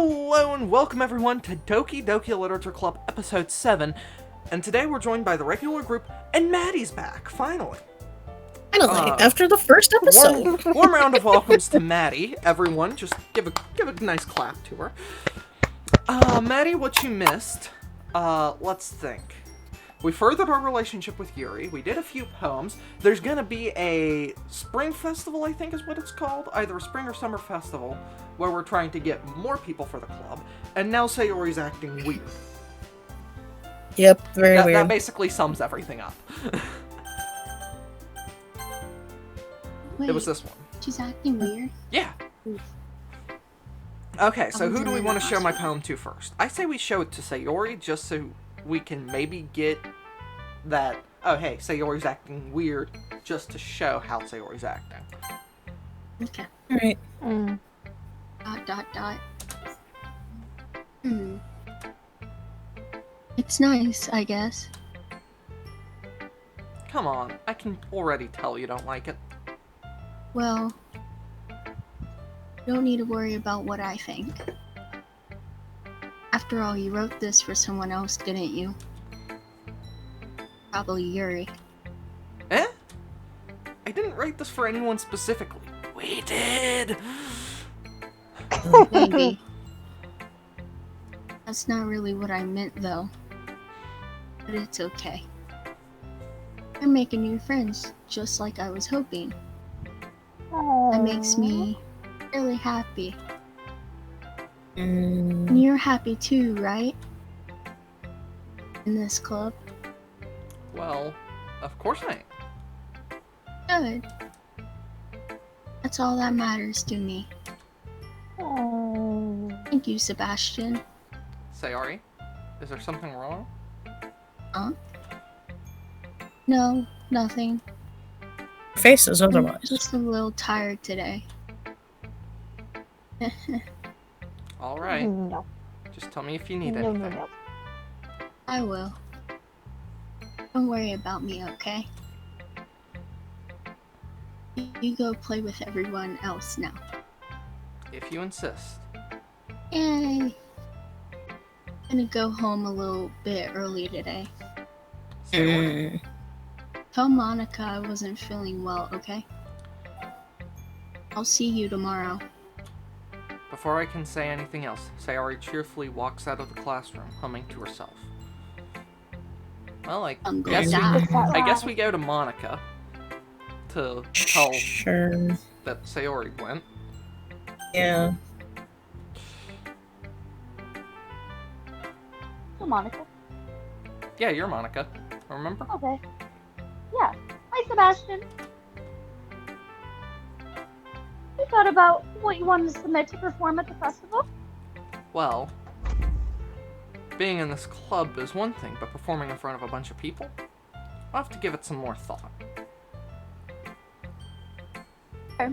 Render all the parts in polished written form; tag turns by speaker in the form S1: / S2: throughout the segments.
S1: Hello and welcome everyone to Doki-Doki Literature Club episode 7, and today we're joined by the regular group, and Maddie's back, finally.
S2: Finally, after the first episode.
S1: Warm round of welcomes to Maddie, everyone. Just give a nice clap to her. Maddie, what you missed? Let's think. We furthered our relationship with Yuri. We did a few poems. There's gonna be a spring festival, I think is what it's called. Either a spring or summer festival, where we're trying to get more people for the club. And now Sayori's acting weird.
S2: Yep, very weird.
S1: That basically sums everything up.
S3: Wait,
S1: it was this one.
S3: She's acting weird?
S1: Yeah.
S3: Oof.
S1: Okay, so who do we
S3: doing
S1: want to show
S3: last
S1: my
S3: one.
S1: poem to first? I say we show it to Sayori, just so we can maybe get that, oh hey, Sayori's acting weird, just to show how Sayori's acting.
S3: Okay.
S2: Alright. ...
S3: It's nice, I guess.
S1: Come on, I can already tell you don't like it.
S3: Well, you don't need to worry about what I think. After all, you wrote this for someone else, didn't you? Probably Yuri.
S1: Eh? I didn't write this for anyone specifically. We did!
S3: Maybe. That's not really what I meant, though. But it's okay. You're making new friends, just like I was hoping. That makes me really happy. And you're happy too, right? In this club?
S1: Well, of course I am.
S3: Good. That's all that matters to me. Thank you, Sebastian.
S1: Sayori, is there something wrong?
S3: Huh? No, nothing.
S2: Faces
S3: I'm
S2: otherwise.
S3: just a little tired today.
S1: Alright.
S4: No.
S1: Just tell me if you need
S4: No,
S1: anything.
S4: no.
S3: I will. Don't worry about me, okay? You go play with everyone else now.
S1: If you insist.
S3: Yay! I'm gonna go home a little bit early today.
S1: Sayori.
S3: Tell Monica I wasn't feeling well, okay? I'll see you tomorrow.
S1: Before I can say anything else, Sayori cheerfully walks out of the classroom, humming to herself. Well,
S3: I'm gonna
S1: guess
S3: die.
S1: I guess we go to Monica to tell
S2: Sure.
S1: that Sayori went.
S2: Yeah.
S4: So, Monica.
S1: Yeah, you're Monica. Remember?
S4: Okay. Yeah. Hi, Sebastian. You thought about what you wanted to submit to perform at the festival?
S1: Well, being in this club is one thing, but performing in front of a bunch of people? I'll have to give it some more thought.
S4: Okay.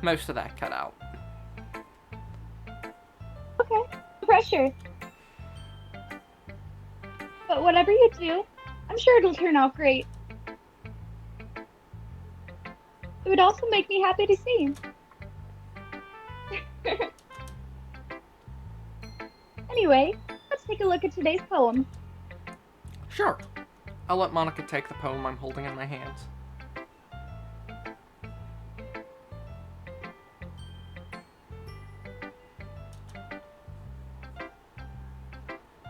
S1: Most of that cut out.
S4: Okay. No pressure. But whatever you do, I'm sure it'll turn out great. It would also make me happy to see. Anyway, let's take a look at today's poem.
S1: Sure. I'll let Monica take the poem I'm holding in my hands.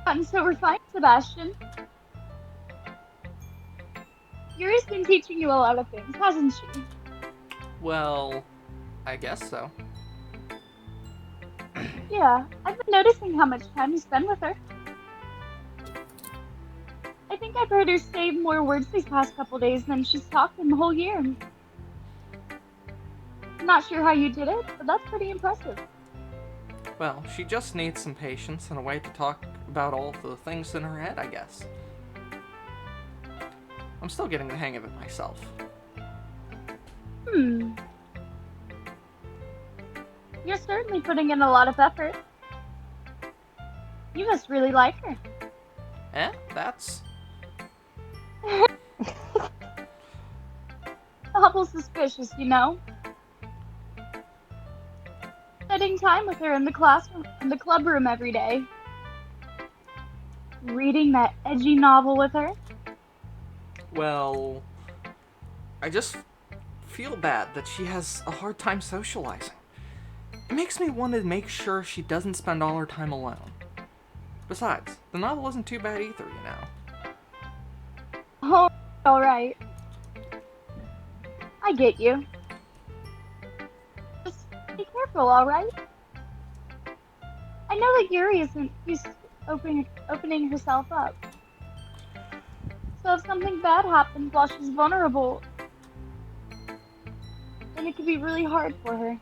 S4: I'm so refined, Sebastian. Yuri's been teaching you a lot of things, hasn't she?
S1: Well, I guess so.
S4: Yeah, I've been noticing how much time you spend with her. I think I've heard her say more words these past couple days than she's talked in the whole year. I'm not sure how you did it, but that's pretty impressive.
S1: Well, she just needs some patience and a way to talk about all the things in her head, I guess. I'm still getting the hang of it myself.
S4: You're certainly putting in a lot of effort. You must really like her.
S1: That's...
S4: Awful suspicious, you know? spending time with her in the classroom, in the club room every day. Reading that edgy novel with her.
S1: Well, I just feel bad that she has a hard time socializing. It makes me want to make sure she doesn't spend all her time alone. Besides, the novel isn't too bad either, you know.
S4: Oh, alright. I get you. Just be careful, alright? I know that Yuri isn't used to opening herself up. So if something bad happens while she's vulnerable, then it could be really hard for her.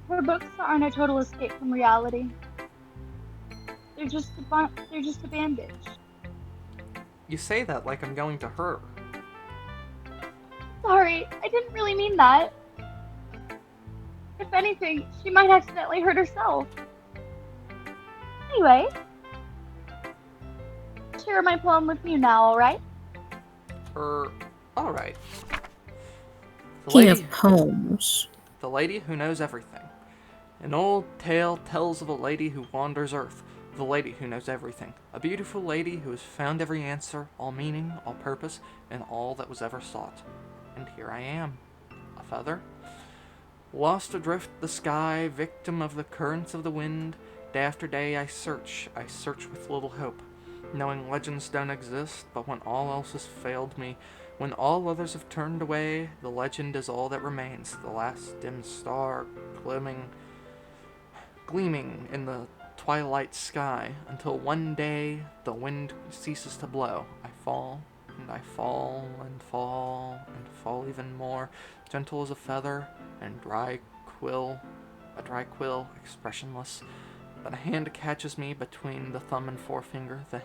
S4: Her books aren't a total escape from reality. They're just a bandage.
S1: You say that like I'm going to hurt her.
S4: Sorry, I didn't really mean that. If anything, she might accidentally hurt herself. Anyway, share my poem with you now, alright?
S1: Alright.
S2: Speaking of poems.
S1: The lady who knows everything. An old tale tells of a lady who wanders earth, of a lady who knows everything. A beautiful lady who has found every answer, all meaning, all purpose, and all that was ever sought. And here I am, a feather. Lost adrift the sky, victim of the currents of the wind. Day after day I search with little hope, knowing legends don't exist, but when all else has failed me, when all others have turned away, the legend is all that remains, the last dim star gleaming in the twilight sky, until one day the wind ceases to blow. I fall, and I fall, and fall, and fall even more, gentle as a feather, and a dry quill, expressionless. But a hand catches me between the thumb and forefinger, the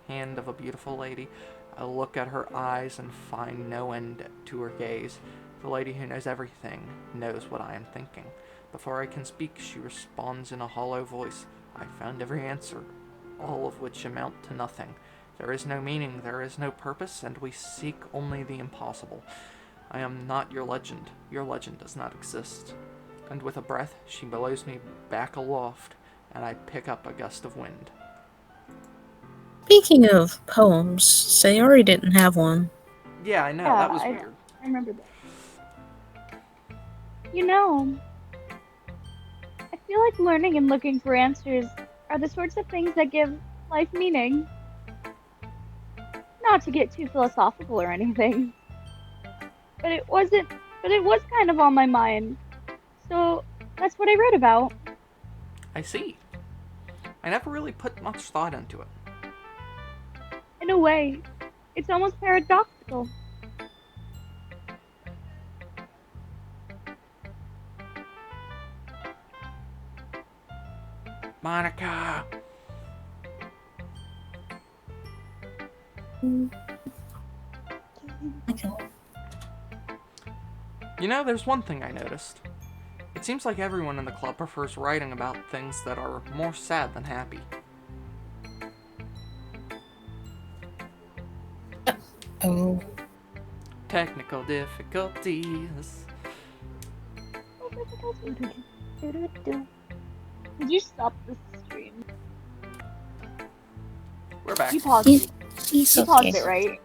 S1: hand of a beautiful lady. I look at her eyes and find no end to her gaze. The lady who knows everything knows what I am thinking. Before I can speak, she responds in a hollow voice. I found every answer, all of which amount to nothing. There is no meaning, there is no purpose, and we seek only the impossible. I am not your legend. Your legend does not exist. And with a breath, she blows me back aloft, and I pick up a gust of wind.
S2: Speaking of poems, Sayori didn't have one.
S1: Yeah, I know,
S4: Yeah,
S1: that was
S4: I
S1: weird.
S4: I remember that. You know, I feel like learning and looking for answers are the sorts of things that give life meaning. Not to get too philosophical or anything, but it was kind of on my mind. So that's what I wrote about.
S1: I see. I never really put much thought into it.
S4: In a way, it's almost paradoxical.
S1: Monica!
S2: Okay.
S1: You know, there's one thing I noticed. It seems like everyone in the club prefers writing about things that are more sad than happy.
S2: Oh.
S1: Technical difficulties.
S4: Did you stop the stream?
S1: We're back.
S4: You paused it.
S2: He's
S4: You
S2: okay.
S4: paused it, right?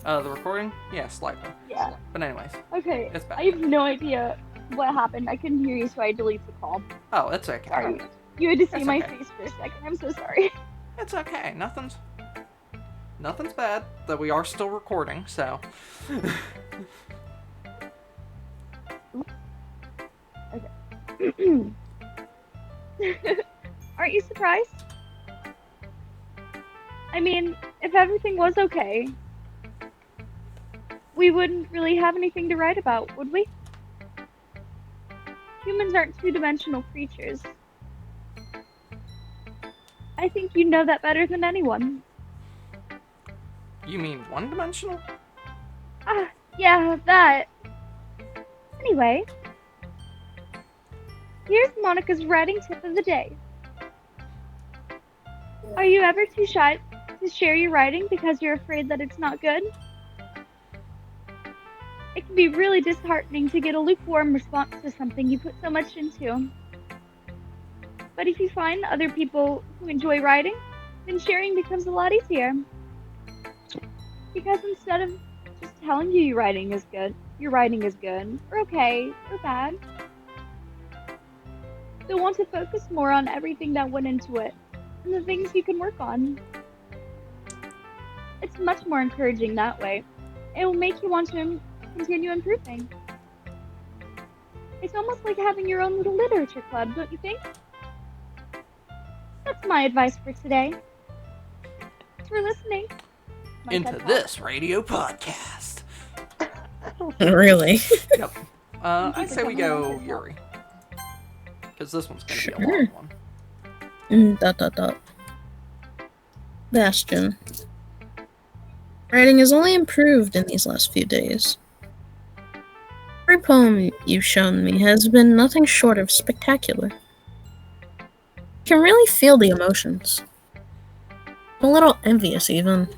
S1: The recording? Yeah, slightly.
S4: Yeah.
S1: But anyways,
S4: Okay.
S1: it's back.
S4: I have no idea what happened. I couldn't hear you, so I deleted the call.
S1: Oh, it's okay.
S4: Sorry. You had to see
S1: That's
S4: my
S1: okay.
S4: face for a second. I'm so sorry.
S1: It's okay. Nothing's bad. That we are still recording, so.
S4: Aren't you surprised? I mean, if everything was okay, we wouldn't really have anything to write about, would we? Humans aren't two-dimensional creatures. I think you know that better than anyone.
S1: You mean one-dimensional?
S4: Ah, yeah, that. Anyway, here's Monica's writing tip of the day. Are you ever too shy to share your writing because you're afraid that it's not good? It can be really disheartening to get a lukewarm response to something you put so much into. But if you find other people who enjoy writing, then sharing becomes a lot easier. Because instead of just telling you your writing is good, or okay, or bad, they'll want to focus more on everything that went into it and the things you can work on. It's much more encouraging that way. It will make you want to continue improving. It's almost like having your own little literature club, don't you think? That's my advice for today. Thanks for listening. My
S1: Into
S4: TED Talk.
S1: this radio podcast.
S2: Really?
S1: Yep. I'd say we go Yuri. Because this one's going to be a long one.
S2: Bastion. Writing has only improved in these last few days. Every poem you've shown me has been nothing short of spectacular. I can really feel the emotions. I'm a little envious, even.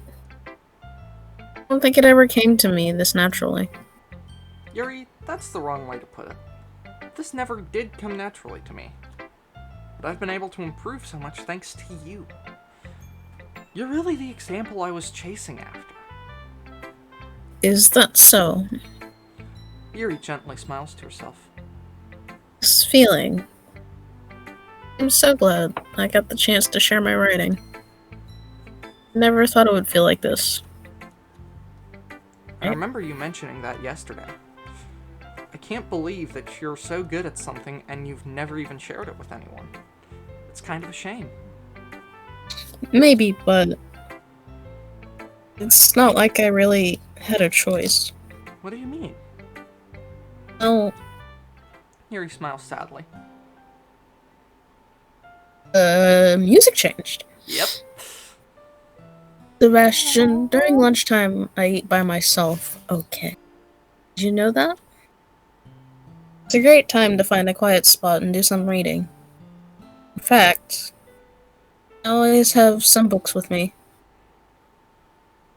S2: I don't think it ever came to me this naturally.
S1: Yuri, that's the wrong way to put it. This never did come naturally to me. But I've been able to improve so much thanks to you. You're really the example I was chasing after.
S2: Is that so?
S1: Yuri gently smiles to herself.
S2: This feeling. I'm so glad I got the chance to share my writing. Never thought it would feel like this.
S1: I remember you mentioning that yesterday. I can't believe that you're so good at something and you've never even shared it with anyone. It's kind of a shame.
S2: Maybe, but it's not like I really had a choice.
S1: What do you mean?
S2: Oh,
S1: Yuri smiles sadly.
S2: music changed.
S1: Yep.
S2: Sebastian, during lunchtime, I eat by myself. Okay. Did you know that? It's a great time to find a quiet spot and do some reading. In fact, I always have some books with me.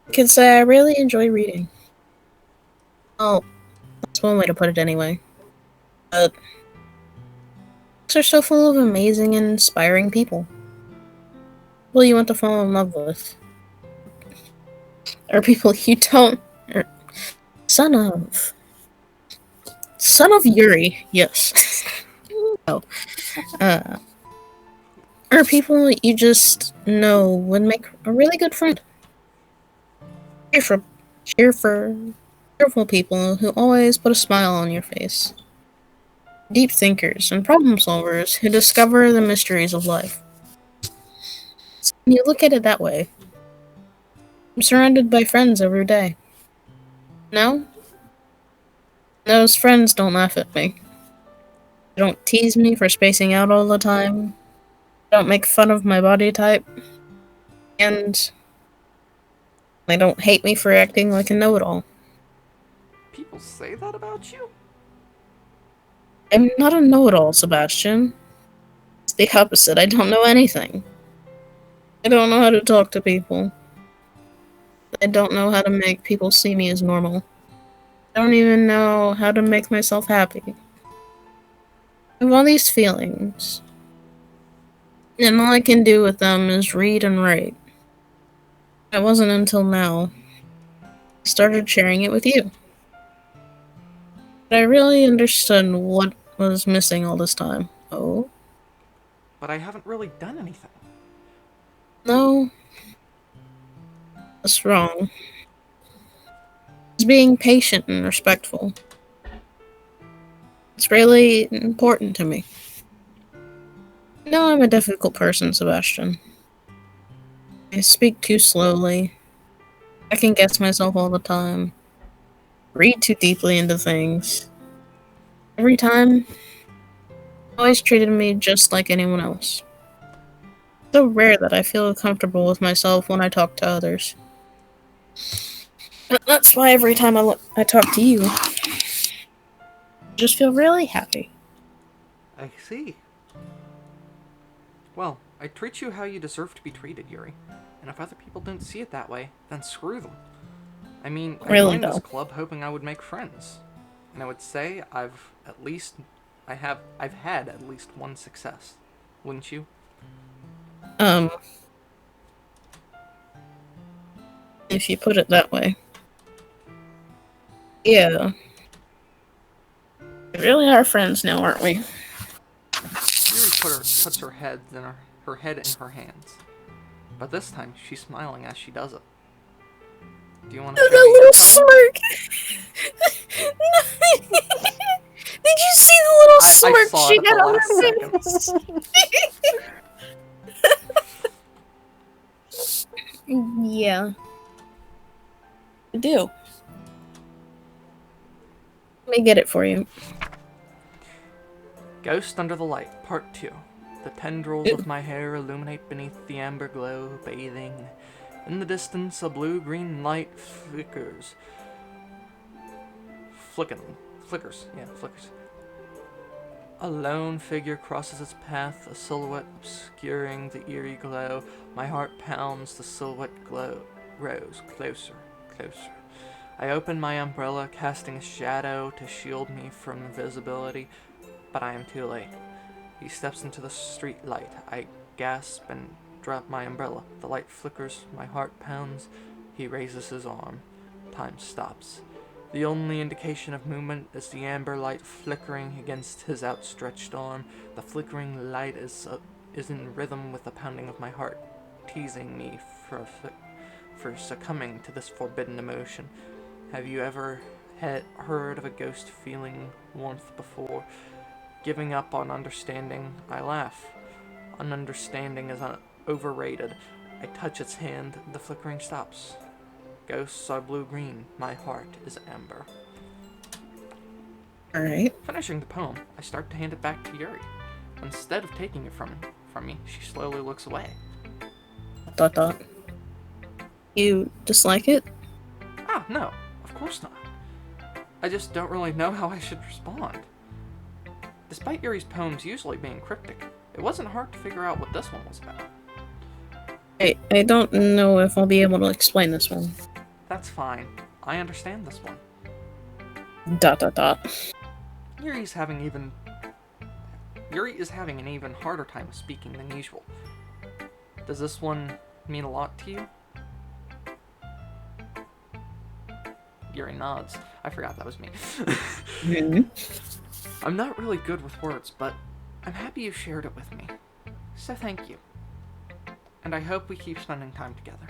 S2: I can say I really enjoy reading. Oh, that's one way to put it anyway. But books are so full of amazing and inspiring people. People you want to fall in love with. Or people you don't... Or, son of Yuri, yes. Oh. Or people you just know would make a really good friend. Cheerful people who always put a smile on your face. Deep thinkers and problem solvers who discover the mysteries of life. So when you look at it that way, I'm surrounded by friends every day. No? Those friends don't laugh at me. They don't tease me for spacing out all the time. They don't make fun of my body type. And they don't hate me for acting like a know-it-all.
S1: People say that about you?
S2: I'm not a know-it-all, Sebastian. It's the opposite. I don't know anything. I don't know how to talk to people. I don't know how to make people see me as normal. I don't even know how to make myself happy. I have all these feelings. And all I can do with them is read and write. It wasn't until now I started sharing it with you. But I really understood what was missing all this time. Oh?
S1: But I haven't really done anything.
S2: No. That's wrong. It's being patient and respectful. It's really important to me. No, I'm a difficult person, Sebastian. I speak too slowly. I can guess myself all the time. Read too deeply into things. Every time, always treated me just like anyone else. It's so rare that I feel comfortable with myself when I talk to others. But that's why every time I talk to you, I just feel really happy.
S1: I see. Well, I treat you how you deserve to be treated, Yuri. And if other people don't see it that way, then screw them. I mean, I
S2: Really,
S1: joined this
S2: though.
S1: club hoping I would make friends. And I would say I've had at least one success. Wouldn't you?
S2: If you put it that way. Yeah. We really are friends now, aren't we?
S1: Yuri puts her head in her head in her hands. But this time, she's smiling as she does it. Do you want to
S2: That
S1: show me your
S2: little
S1: poem?
S2: smirk! Did you see the little
S1: I
S2: smirk
S1: saw
S2: she
S1: it at
S2: got
S1: the
S2: on
S1: last
S2: her
S1: second.
S2: face? Yeah. I do. Let me get it for you.
S1: Ghost Under the Light, Part 2. The tendrils of my hair illuminate beneath the amber glow, bathing. In the distance, a blue-green light flickers. Flickers. A lone figure crosses its path, a silhouette obscuring the eerie glow. My heart pounds, the silhouette grows closer. I open my umbrella, casting a shadow to shield me from visibility, but I am too late. He steps into the street light. I gasp and drop my umbrella. The light flickers, my heart pounds. He raises his arm. Time stops. The only indication of movement is the amber light flickering against his outstretched arm. The flickering light is in rhythm with the pounding of my heart, teasing me for succumbing to this forbidden emotion. Have you ever heard of a ghost feeling warmth before? Giving up on understanding, I laugh. Understanding is overrated. I touch its hand, the flickering stops. Ghosts are blue-green, my heart is amber.
S2: Alright.
S1: Finishing the poem, I start to hand it back to Yuri. Instead of taking it from me, she slowly looks away. ...
S2: You dislike it?
S1: Ah, no, of course not. I just don't really know how I should respond. Despite Yuri's poems usually being cryptic, it wasn't hard to figure out what this one was about.
S2: I don't know if I'll be able to explain this one.
S1: That's fine. I understand this one. ... Yuri is having an even harder time speaking than usual. Does this one mean a lot to you? Yuri nods. I forgot that was me. I'm not really good with words, but I'm happy you shared it with me. So thank you. And I hope we keep spending time together.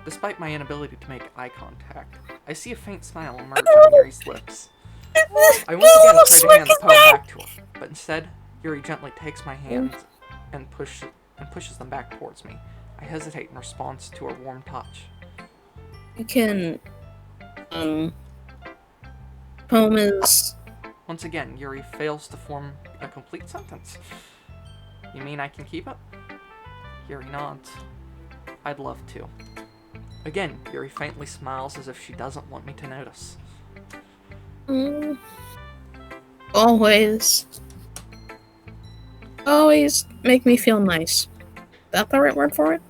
S1: Despite my inability to make eye contact, I see a faint smile emerge on Yuri's lips. I once again try to hand the poem back to her, but instead, Yuri gently takes my hands and pushes them back towards me. I hesitate in response to her warm touch.
S2: You can... Poem is...
S1: Once again, Yuri fails to form a complete sentence. You mean I can keep it? Yuri nods. I'd love to. Again, Yuri faintly smiles as if she doesn't want me to notice.
S2: Always make me feel nice. Is that the right word for it?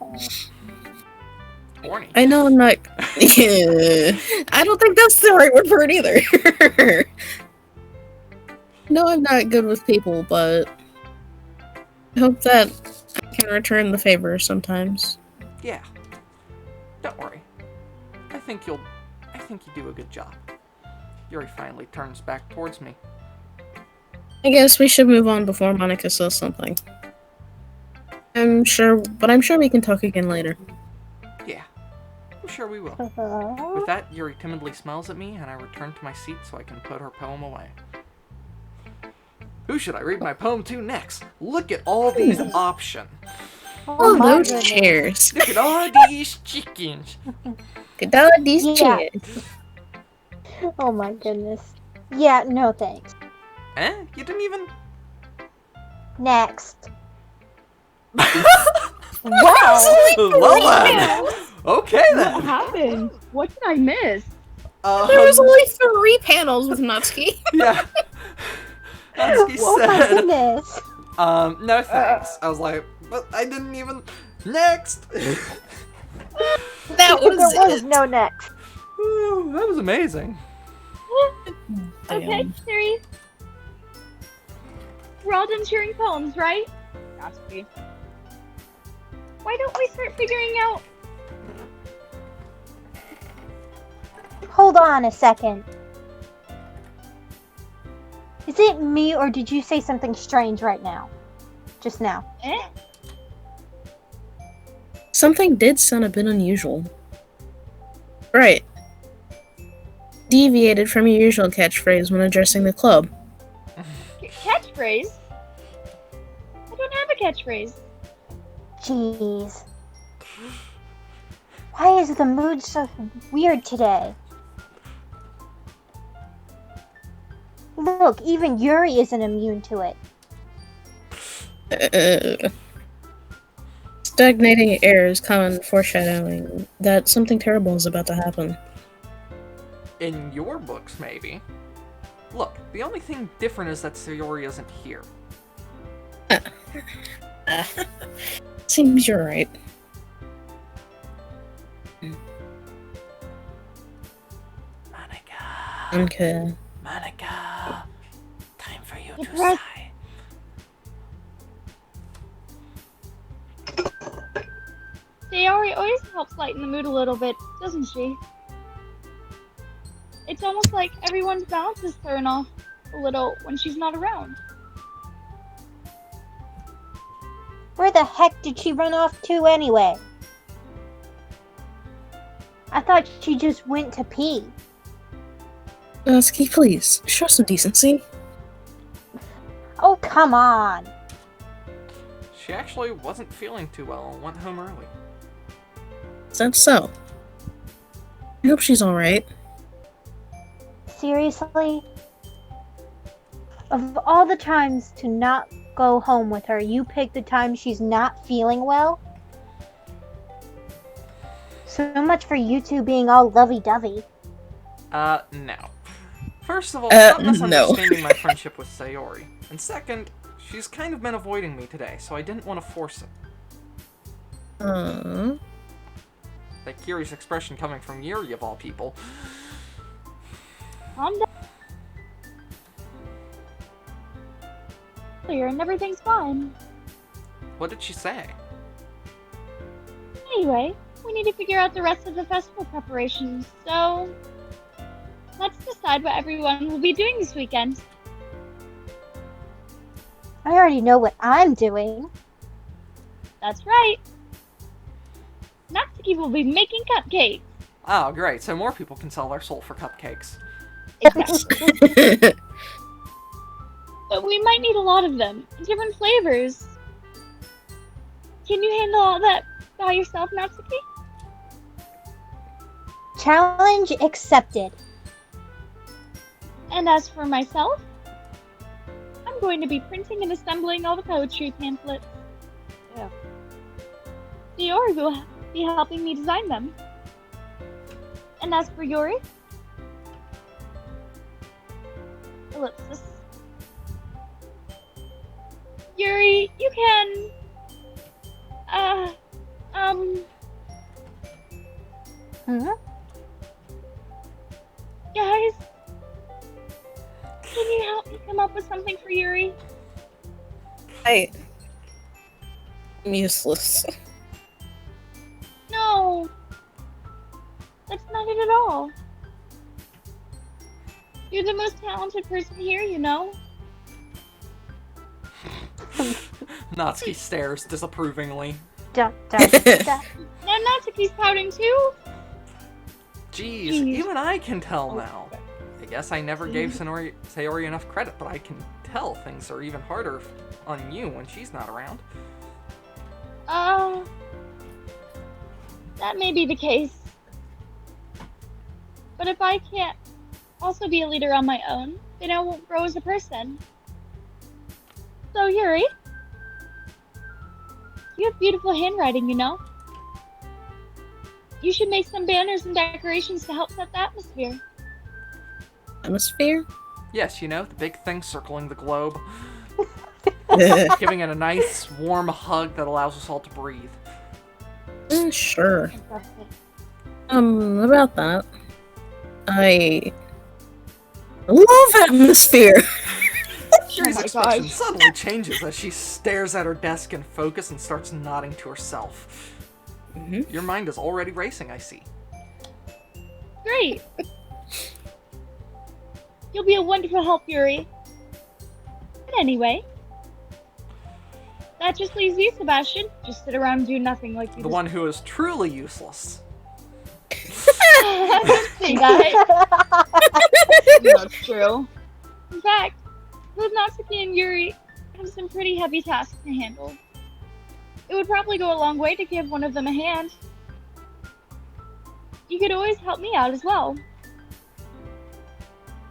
S1: Horny.
S2: I know I'm not... Yeah. I don't think that's the right word for it either. No, I'm not good with people, but I hope that I can return the favor sometimes.
S1: Yeah. Don't worry. I think you do a good job. Yuri finally turns back towards me.
S2: I guess we should move on before Monica says something. I'm sure we can talk again later.
S1: Yeah. I'm sure we will. With that, Yuri timidly smiles at me, and I return to my seat so I can put her poem away. Who should I read my poem to next? Look at all these options.
S2: Oh,
S4: my
S2: those
S4: goodness.
S2: chairs.
S1: Look at all these chickens.
S2: Look at all these chairs.
S5: Oh my goodness. Yeah, no thanks.
S1: Eh? You didn't even...
S5: Next.
S4: Wow!
S1: Well then. Okay
S4: What
S1: then.
S4: happened? What did I miss?
S2: There was only 3 panels with Natsuki.
S1: Yeah. Natsuki
S5: Oh my
S1: said,
S5: goodness.
S1: no thanks. I was like, but I didn't even... Next!
S2: That was
S5: There was
S2: it.
S5: no next.
S1: Whew, that was amazing.
S4: Okay,
S2: Damn.
S4: Siri. We're all done cheering poems, right? Natsuki. Why don't we start figuring out?
S5: Hold on a second. Is it me or did you say something strange right now? Just now.
S2: Something did sound a bit unusual. Right. Deviated from your usual catchphrase when addressing the club.
S4: Catchphrase? I don't have a catchphrase.
S5: Jeez. Why is the mood so weird today? Look, even Yuri isn't immune to it.
S2: Stagnating air is common foreshadowing that something terrible is about to happen.
S1: In your books, maybe. Look, the only thing different is that Sayori isn't here.
S2: Seems you're right.
S1: Monica.
S2: Okay.
S1: Monica. Time for you to
S4: Surprise.
S1: sigh.
S4: Sayori always helps lighten the mood a little bit, doesn't she? It's almost like everyone's balance is thrown off a little when she's not around.
S5: Where the heck did she run off to anyway? I thought she just went to pee.
S2: Natsuki, please, show some decency.
S5: Oh, come on.
S1: She actually wasn't feeling too well and went home early.
S2: Is that so? I hope she's alright.
S5: Seriously? Of all the times to not go home with her, you picked the time she's not feeling well? So much for you two being all lovey-dovey.
S1: No. First of all, stop
S2: no.
S1: misunderstanding my friendship with Sayori. And second, she's kind of been avoiding me today, so I didn't want to force it. That curious expression coming from Yuri, of all people.
S4: Calm down. Clear and everything's fine.
S1: What did she say?
S4: Anyway, we need to figure out the rest of the festival preparations, so let's decide what everyone will be doing this weekend.
S5: I already know what I'm doing.
S4: That's right. Natsuki will be making cupcakes.
S1: Oh, great, so more people can sell their soul for cupcakes.
S4: Exactly. But we might need a lot of them, in different flavors. Can you handle all that by yourself, Natsuki?
S5: Challenge accepted.
S4: And as for myself, I'm going to be printing and assembling all the poetry pamphlets.
S5: Yeah.
S4: Sayori will be helping me design them. And as for Yuri, ellipsis. Yuri, you can, guys, can you help me come up with something for Yuri?
S2: I'm useless.
S4: No, that's not it at all. You're the most talented person here, you know?
S1: Natsuki stares disapprovingly.
S5: Dun, dun, dun.
S4: Now Natsuki's pouting too.
S1: Jeez,
S4: Jeez.
S1: even I can tell now. I guess I never gave Sayori enough credit, but I can tell things are even harder on you when she's not around.
S4: That may be the case. But if I can't also be a leader on my own, then I won't grow as a person. So, Yuri, you have beautiful handwriting, you know? You should make some banners and decorations to help set the atmosphere.
S2: Atmosphere?
S1: Yes, you know, the big thing circling the globe. Giving it a nice, warm hug that allows us all to breathe.
S2: Sure. About that. I love atmosphere.
S1: Yuri's
S3: my
S1: expression
S3: gosh.
S1: suddenly changes as she stares at her desk in focus and starts nodding to herself.
S2: Mhm.
S1: Your mind is already racing, I see.
S4: Great. You'll be a wonderful help, Yuri. But anyway, that just leaves you, Sebastian. Just sit around and do nothing like you
S1: The one who is truly useless.
S4: Don't say that. That's true. In fact, both Natsuki and Yuri have some pretty heavy tasks to handle. It would probably go a long way to give one of them a hand. You could always help me out as well.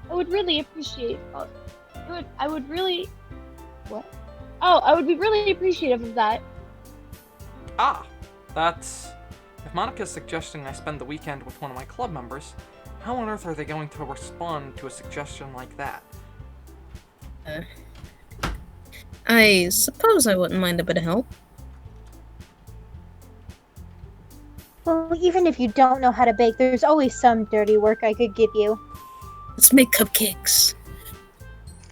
S4: I would really appreciate. I would really. What? Oh, I would be really appreciative of that.
S1: Ah, that's... If Monica's suggesting I spend the weekend with one of my club members, how on earth are they going to respond to a suggestion like that?
S2: I suppose I wouldn't mind a bit of help.
S5: Well, even if you don't know how to bake, there's always some dirty work I could give you.
S2: Let's make cupcakes.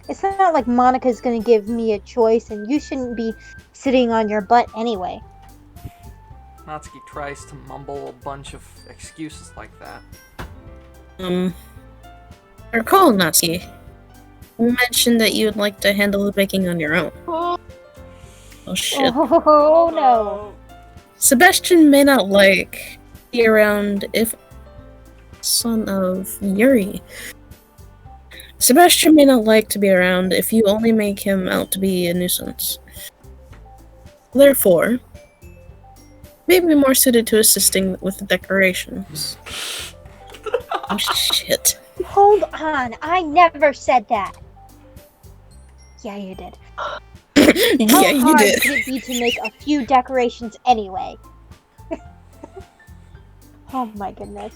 S5: It's not like Monica's gonna give me a choice, and you shouldn't be sitting on your butt anyway.
S1: Natsuki tries to mumble a bunch of excuses like that.
S2: I recall, Natsuki. You mentioned that you'd like to handle the baking on your own. Oh shit.
S5: Oh no.
S2: Sebastian may not like be around if son of Yuri. Sebastian may not like to be around if you only make him out to be a nuisance. Therefore, may be more suited to assisting with the decorations. Oh shit.
S5: Hold on, I never said that. Yeah, you did.
S2: Yeah,
S5: How
S2: you
S5: hard
S2: did.
S5: could it be to make a few decorations anyway? Oh my goodness.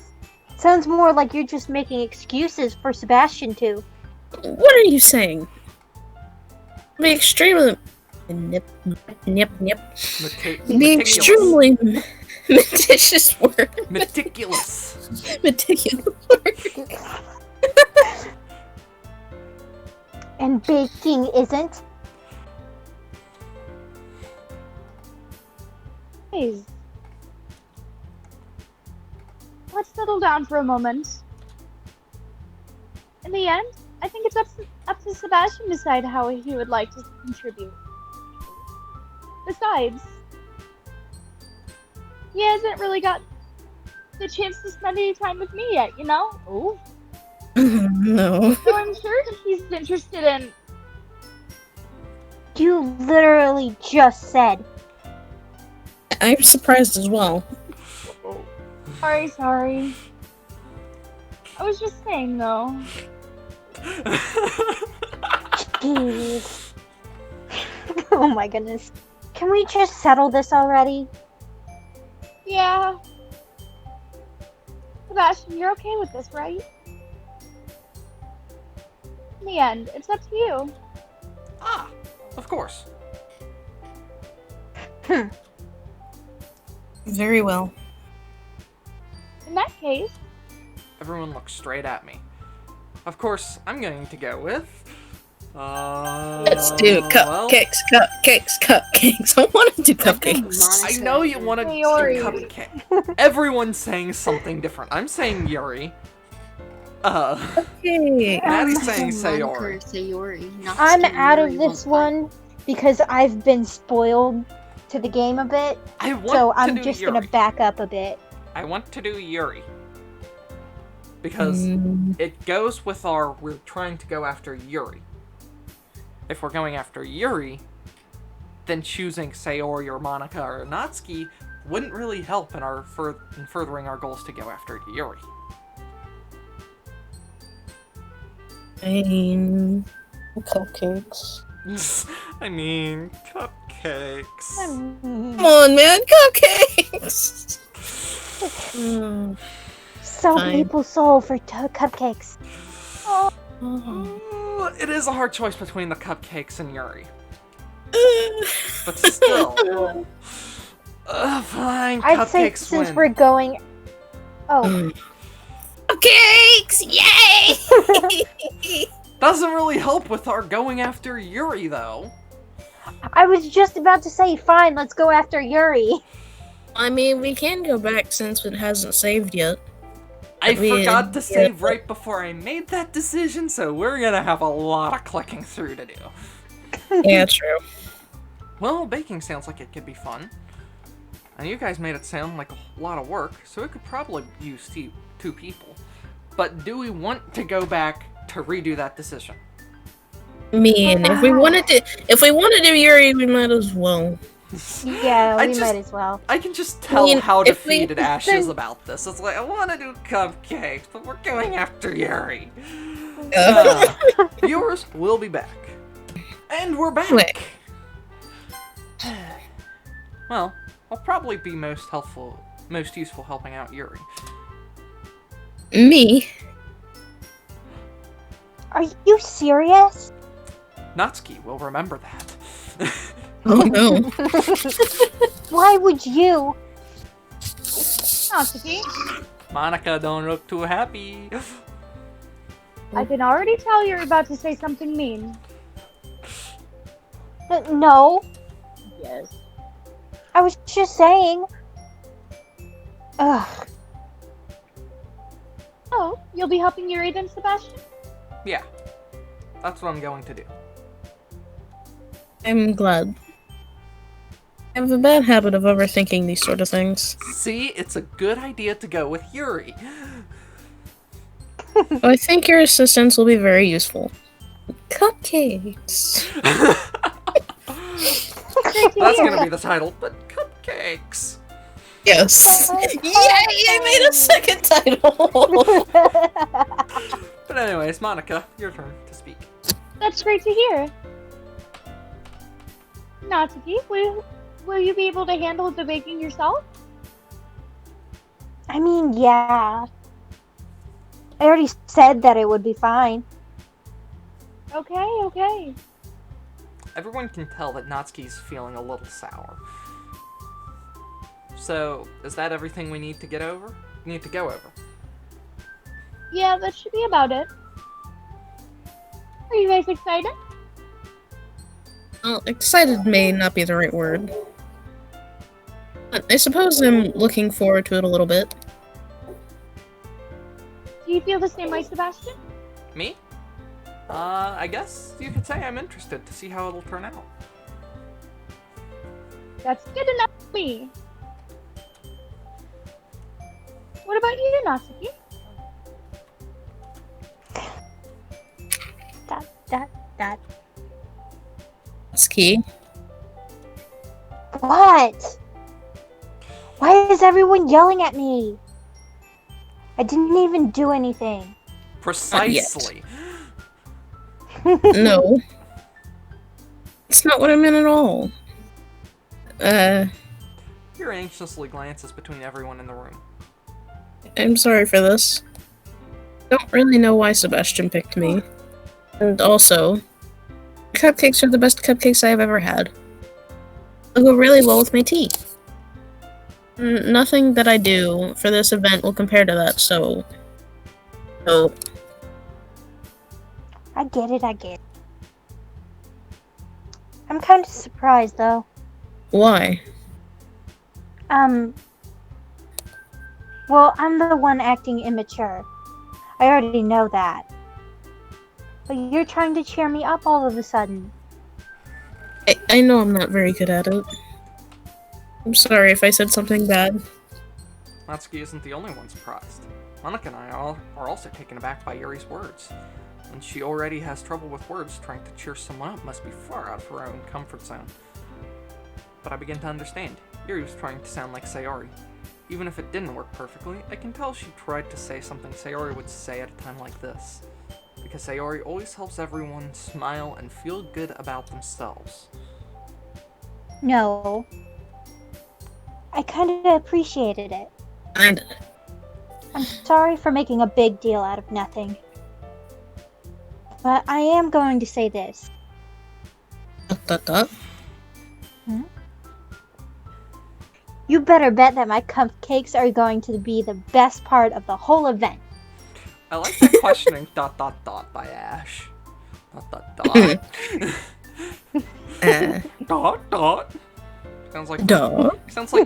S5: Sounds more like you're just making excuses for Sebastian to.
S2: What are you saying? Be extremely nip. Be
S1: Meticulous.
S2: extremely meticulous work.
S1: Meticulous.
S2: Meticulous work.
S5: And baking isn't?
S4: Guys, let's settle down for a moment. In the end, I think it's up to Sebastian to decide how he would like to contribute. Besides, he hasn't really got the chance to spend any time with me yet, you know? Oh.
S2: No.
S4: So I'm sure he's interested in.
S5: You literally just said.
S2: I'm surprised as well.
S4: Sorry. I was just saying, though.
S5: Jeez. Oh my goodness. Can we just settle this already?
S4: Yeah. Sebastian, you're okay with this, right? In the end, it's up to you.
S1: Ah, of course.
S2: Very well.
S4: In that case,
S1: Everyone looks straight at me. Of course, I'm going to go with...
S2: Let's do
S1: well,
S2: cupcakes. I want to do cupcakes.
S1: I know you want to do
S4: Yuri.
S1: cupcake. Everyone's saying something different. I'm saying Yuri.
S2: Okay.
S1: Maddie's saying
S3: Monica or
S1: Sayori.
S3: Sayori.
S5: I'm
S3: Natsuki
S5: out of
S3: really
S5: this
S3: won't
S5: one because I've been spoiled to the game a bit.
S1: I want
S5: So
S1: to
S5: I'm
S1: do
S5: just
S1: Yuri.
S5: gonna back up a bit.
S1: I want to do Yuri. Because it goes with we're trying to go after Yuri. If we're going after Yuri, then choosing Sayori or Monica or Natsuki wouldn't really help in in furthering our goals to go after Yuri.
S2: I mean, cupcakes.
S1: I mean, cupcakes.
S2: Come on, man, cupcakes.
S5: Sell
S2: Fine.
S5: people's soul for cupcakes.
S1: It is a hard choice between the cupcakes and Yuri. But still. Fine,
S5: I'd say
S1: cupcakes
S5: since
S1: win.
S5: we're going. Oh,
S2: Cupcakes! Yay!
S1: Doesn't really help with our going after Yuri, though.
S5: I was just about to say, fine, let's go after Yuri.
S2: I mean, we can go back since it hasn't saved yet.
S1: I
S2: We-
S1: forgot to
S2: yeah.
S1: save right before I made that decision, so we're gonna have a lot of clicking through to do.
S2: Yeah, true.
S1: Well, baking sounds like it could be fun. And you guys made it sound like a lot of work, so it could probably use two people. But do we want to go back to redo that decision?
S2: I mean, if we wanted to Yuri, we might as well.
S5: Yeah,
S1: I
S5: we
S1: just-
S5: might as well.
S1: I can just tell
S2: mean,
S1: how
S2: if we-
S1: defeated Ash is about this. It's like, I want to do cupcakes, but we're going after Yuri. Viewers, we'll be back. And we're back!
S2: Wait.
S1: Well, I'll probably be most useful helping out Yuri.
S2: Me?
S5: Are you serious?
S1: Natsuki will remember that.
S2: Oh no.
S5: Why would you?
S4: Natsuki,
S1: Monica, don't look too happy.
S4: I can already tell you're about to say something mean.
S5: No,
S4: Yes.
S5: I was just saying. Ugh.
S4: Oh, you'll be helping Yuri then, Sebastian?
S1: Yeah, that's what I'm going to do.
S2: I'm glad. I have a bad habit of overthinking these sort of things.
S1: See, it's a good idea to go with Yuri.
S2: I think your assistance will be very useful. Cupcakes.
S1: That's gonna be the title, but cupcakes.
S2: Yes. Yay! I made a second title.
S1: But anyways, Monica, your turn to speak.
S4: That's great to hear. Natsuki, will you be able to handle the baking yourself?
S5: I mean, yeah. I already said that it would be fine.
S4: Okay.
S1: Everyone can tell that Natsuki's feeling a little sour. So, is that everything we need to go over?
S4: Yeah, that should be about it. Are you guys excited?
S2: Well, excited may not be the right word. But I suppose I'm looking forward to it a little bit.
S4: Do you feel the same way, Sebastian?
S1: Me? I guess you could say I'm interested to see how it'll turn out.
S4: That's good enough for me. What about you, Natsuki?
S5: That.
S2: That's key.
S5: What? Why is everyone yelling at me? I didn't even do anything.
S1: Precisely.
S2: No. It's not what I meant at all.
S1: Yuri anxiously glances between everyone in the room.
S2: I'm sorry for this. Don't really know why Sebastian picked me. And also, cupcakes are the best cupcakes I've ever had. They'll go really well with my tea. Nothing that I do for this event will compare to that, so...
S5: I get it. I'm kind of surprised, though.
S2: Why?
S5: Well, I'm the one acting immature. I already know that. But you're trying to cheer me up all of a sudden.
S2: I know I'm not very good at it. I'm sorry if I said something bad.
S1: Natsuki isn't the only one surprised. Monica and I are also taken aback by Yuri's words. When she already has trouble with words, trying to cheer someone up must be far out of her own comfort zone. But I begin to understand. Yuri was trying to sound like Sayori. Even if it didn't work perfectly, I can tell she tried to say something Sayori would say at a time like this. Because Sayori always helps everyone smile and feel good about themselves.
S5: No. I kind of appreciated it.
S2: Kinda.
S5: I'm sorry for making a big deal out of nothing. But I am going to say this.
S2: Dot.
S5: You better bet that my cupcakes are going to be the best part of the whole event.
S1: I like that questioning ... by Ash. ...
S2: Uh,
S1: Sounds like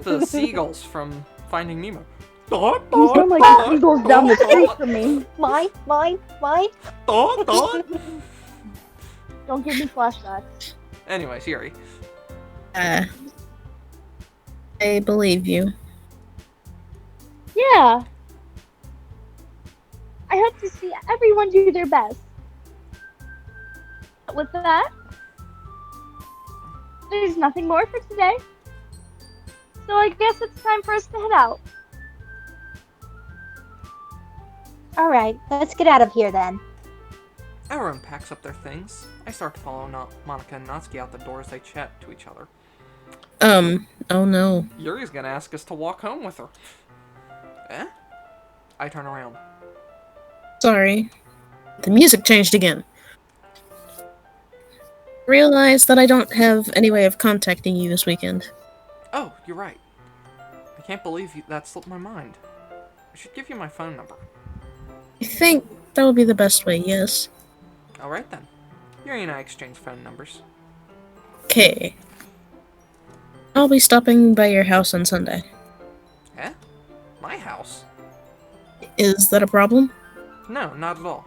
S1: the seagulls from Finding Nemo.
S4: You sound like the seagulls down the street from me.
S5: Mine.
S4: Don't give me flashbacks.
S1: Anyways, Yuri.
S2: I believe you.
S4: Yeah. I hope to see everyone do their best. With that, there's nothing more for today. So I guess it's time for us to head out.
S5: Alright, let's get out of here then.
S1: Everyone packs up their things. I start to follow Monica and Natsuki out the door as they chat to each other.
S2: Oh no.
S1: Yuri's gonna ask us to walk home with her. Eh? I turn around.
S2: Sorry. The music changed again. Realize that I don't have any way of contacting you this weekend.
S1: Oh, you're right. I can't believe that slipped my mind. I should give you my phone number.
S2: I think that would be the best way, yes.
S1: Alright then. Yuri and I exchange phone numbers.
S2: Okay. I'll be stopping by your house on Sunday.
S1: Eh? My house?
S2: Is that a problem?
S1: No, not at all.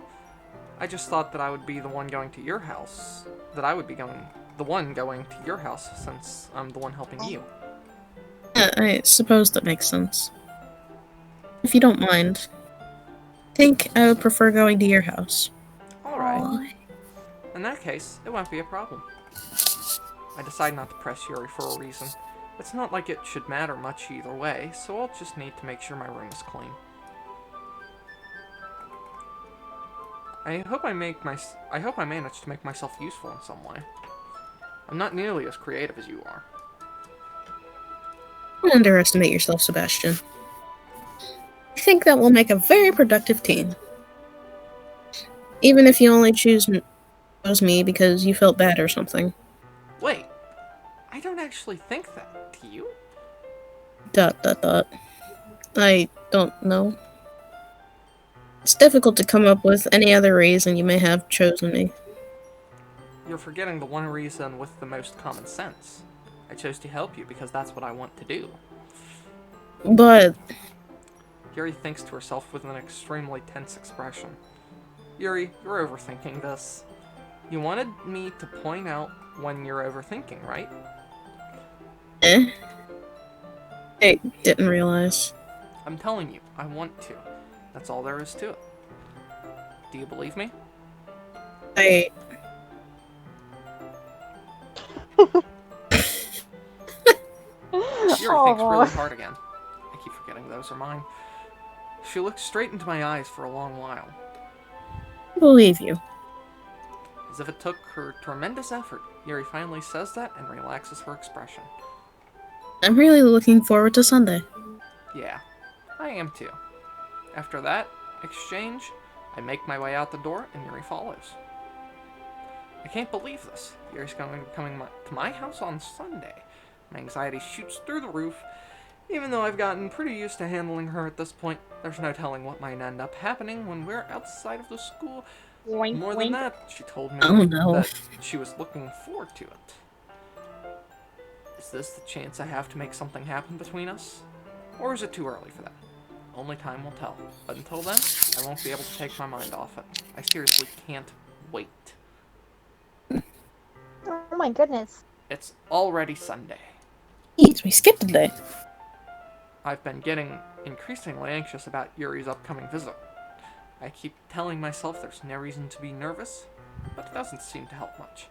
S1: I just thought that I would be the one going to your house. That I would be the one going to your house since I'm the one helping you.
S2: I suppose that makes sense. If you don't mind, I think I would prefer going to your house.
S1: Alright. In that case, it won't be a problem. I decide not to press Yuri for a reason. It's not like it should matter much either way, so I'll just need to make sure my room is clean. I hope I manage to make myself useful in some way. I'm not nearly as creative as you are.
S2: Don't underestimate yourself, Sebastian. I think that will make a very productive team. Even if you only chose me because you felt bad or something.
S1: Wait, I don't actually think that, do you? ...
S2: I don't know. It's difficult to come up with any other reason you may have chosen me.
S1: You're forgetting the one reason with the most common sense. I chose to help you because that's what I want to do.
S2: But
S1: Yuri thinks to herself with an extremely tense expression. Yuri, you're overthinking this. You wanted me to point out when you're overthinking, right?
S2: I didn't realize.
S1: I'm telling you, I want to. That's all there is to it. Do you believe me?
S2: Yuri
S1: thinks really hard again. I keep forgetting those are mine. She looks straight into my eyes for a long while.
S2: I believe you.
S1: As if it took her tremendous effort, Yuri finally says that and relaxes her expression.
S2: I'm really looking forward to Sunday.
S1: Yeah, I am too. After that exchange, I make my way out the door and Yuri follows. I can't believe this. Yuri's going to be coming to my house on Sunday. My anxiety shoots through the roof. Even though I've gotten pretty used to handling her at this point, there's no telling what might end up happening when we're outside of the school.
S4: Wink,
S1: More
S4: wink.
S1: than that, she told me
S2: Oh, no.
S1: that she was looking forward to it. Is this the chance I have to make something happen between us? Or is it too early for that? Only time will tell. But until then, I won't be able to take my mind off it. I seriously can't wait.
S5: Oh my goodness.
S1: It's already Sunday.
S2: Jeez, we skipped a day.
S1: I've been getting increasingly anxious about Yuri's upcoming visit. I keep telling myself there's no reason to be nervous, but it doesn't seem to help much.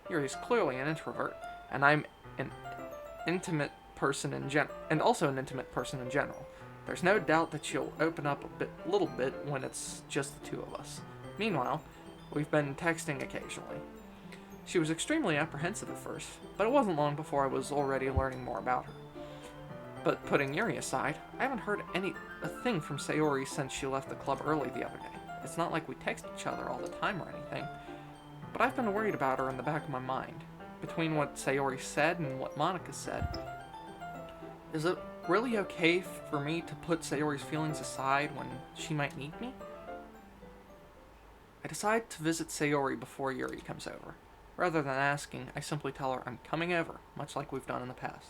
S1: Yuri's clearly an introvert, and I'm an intimate person in also an intimate person in general. There's no doubt that she'll open up a little bit when it's just the two of us. Meanwhile, we've been texting occasionally. She was extremely apprehensive at first, but it wasn't long before I was already learning more about her. But putting Yuri aside, I haven't heard a thing from Sayori since she left the club early the other day. It's not like we text each other all the time or anything, but I've been worried about her in the back of my mind. Between what Sayori said and what Monica said, is it really okay for me to put Sayori's feelings aside when she might need me? I decide to visit Sayori before Yuri comes over. Rather than asking, I simply tell her I'm coming over, much like we've done in the past.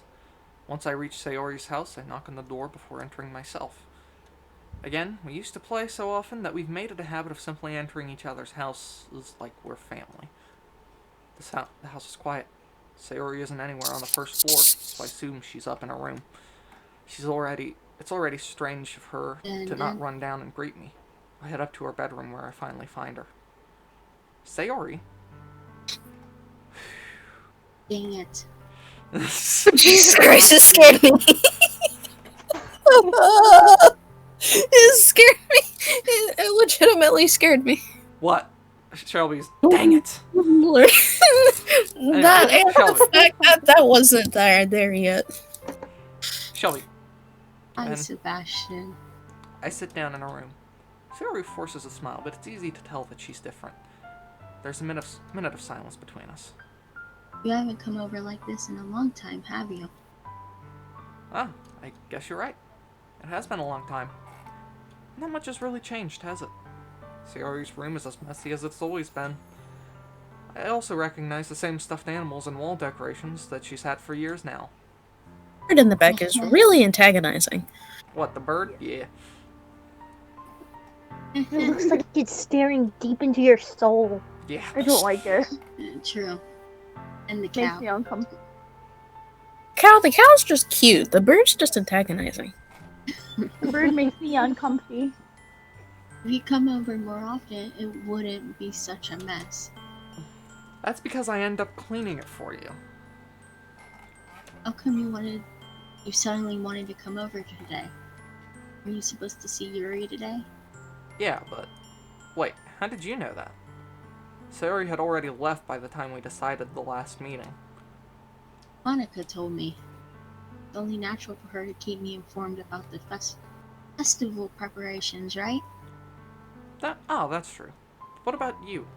S1: Once I reach Sayori's house, I knock on the door before entering myself. Again, we used to play so often that we've made it a habit of simply entering each other's houses like we're family. The house is quiet. Sayori isn't anywhere on the first floor, so I assume she's up in her room. It's already strange of her to not run down and greet me. I head up to her bedroom where I finally find her. Sayori?
S3: Dang it.
S2: Jesus Christ, it scared me. It scared me. It legitimately scared me.
S1: What? Shelby's. Dang it!
S2: That and
S1: Shelby.
S2: the fact that wasn't there yet.
S1: Shelby.
S3: Hi,
S1: And
S3: Sebastian.
S1: I sit down in her room. Sayori forces a smile, but it's easy to tell that she's different. There's a minute of silence between us.
S3: You haven't come over like this in a long time, have you?
S1: Ah, I guess you're right. It has been a long time. Not much has really changed, has it? Sayori's room is as messy as it's always been. I also recognize the same stuffed animals and wall decorations that she's had for years now.
S2: The bird in the back is really antagonizing.
S1: What, the bird? Yeah.
S5: It looks like it's staring deep into your soul.
S1: Yeah.
S4: I don't like it.
S3: True. And the
S4: Makes
S3: cow.
S4: me uncomfortable.
S2: The cow's just cute. The bird's just antagonizing.
S4: The bird makes me uncomfy.
S3: If you come over more often, it wouldn't be such a mess.
S1: That's because I end up cleaning it for you.
S3: How come you suddenly wanted to come over today? Were you supposed to see Yuri today?
S1: Yeah, but... Wait, how did you know that? Sayori had already left by the time we decided the last meeting.
S3: Monica told me. It's only natural for her to keep me informed about the festival preparations, right?
S1: That's true. What about you?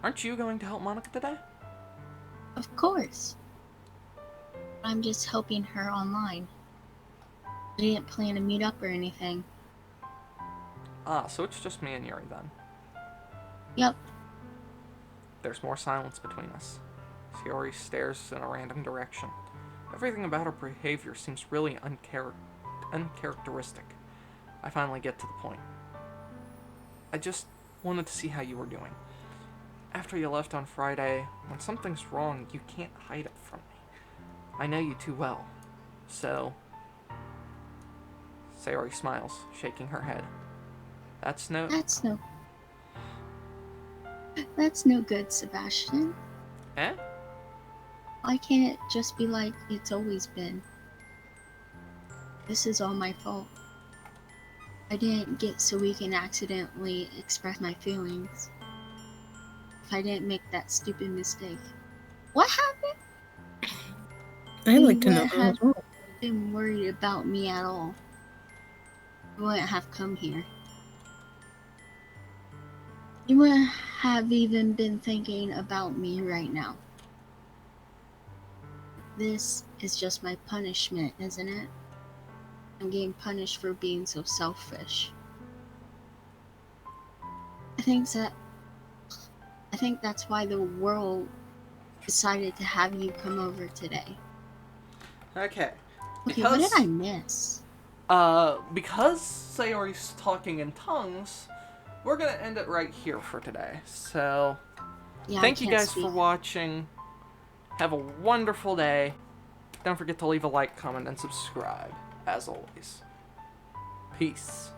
S1: Aren't you going to help Monica today?
S3: Of course. I'm just helping her online. I didn't plan to meet up or anything.
S1: So it's just me and Yuri then.
S3: Yep.
S1: There's more silence between us. Sayori stares in a random direction. Everything about her behavior seems really uncharacteristic. I finally get to the point. I just wanted to see how you were doing. After you left on Friday, when something's wrong, you can't hide it from me. I know you too well. So... Sayori smiles, shaking her head. That's no good, Sebastian.
S3: Eh? Why can't it just be like it's always been? This is all my fault. I didn't get so we can accidentally express my feelings. If I didn't make that stupid mistake. What happened?
S2: I'd like to know.
S3: You wouldn't have been worried about me at all. You wouldn't have come here. You wouldn't have even been thinking about me right now. This is just my punishment, isn't it? I'm getting punished for being so selfish. I think that's why the world decided to have you come over today.
S1: Okay.
S3: Okay, what did I miss?
S1: Because Sayori's talking in tongues, we're gonna end it right here for today. So,
S3: Yeah,
S1: thank you guys for watching. Have a wonderful day. Don't forget to leave a like, comment, and subscribe, as always. Peace.